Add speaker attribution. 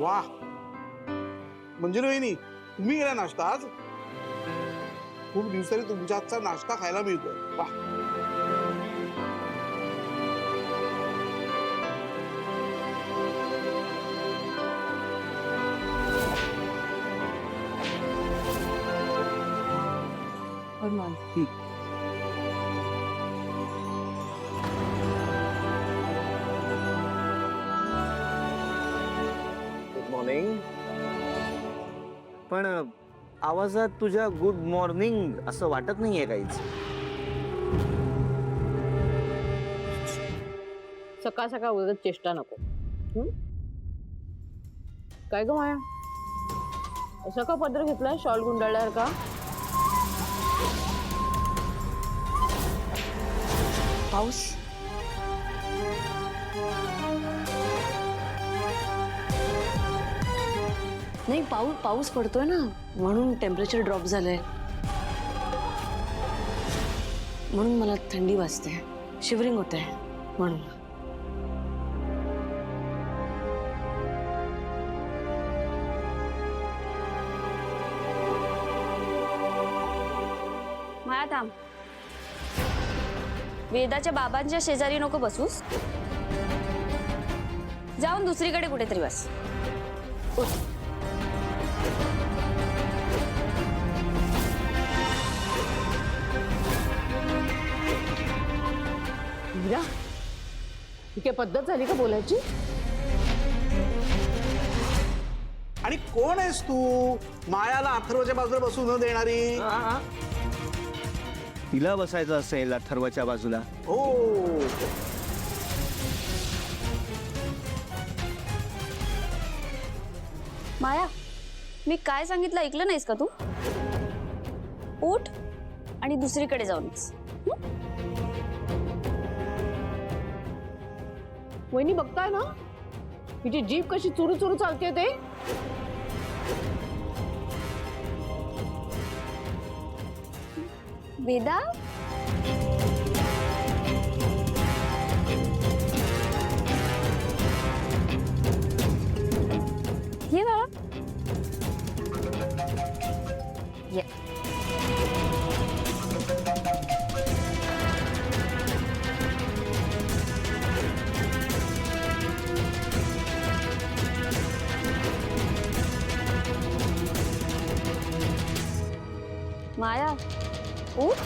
Speaker 1: वा, मंजिरी वहिनी तुम्ही गेला नाश्ता आज? खूप दिवसांनी तुमच्या हातचा नाश्ता खायला मिळतोय. वा.
Speaker 2: Good morning. पण आवाजात तुझ्या गुड मॉर्निंग असं वाटत नाहीये काहीच.
Speaker 3: सकाळ सकाळ उगाच चेष्टा नको. काय ग माया, असं का पदर घेतलाय शॉल गुंडाळल्यावर का?
Speaker 4: पाऊस नाही, पाऊस पडतोय ना म्हणून टेम्परेचर ड्रॉप झालंय, म्हणून मला थंडी वाजते, शिवरिंग होते म्हणून.
Speaker 5: माया थांब. वेदाच्या बाबांच्या शेजारी नको बसूस, जाऊन दुसरीकडे कुठेतरी बस. उठ.
Speaker 3: मीरा, ही काय पद्धत झाली का बोलायची?
Speaker 1: आणि कोण आहेस तू मायाला अथर्वच्या बाजूला बसू न देणारी?
Speaker 2: तिला बसायचं असेल अथर्वच्या बाजूला.
Speaker 1: हो.
Speaker 5: माया, मी काय सांगितलं ऐकलं नाहीस का तू? उठ आणि दुसरीकडे जाऊन बस.
Speaker 3: वहिनी बघताय ना हिची जीभ कशी चुरू चुरू चालते ते.
Speaker 5: वेदा, ये बाळा, ये. माया, उठ.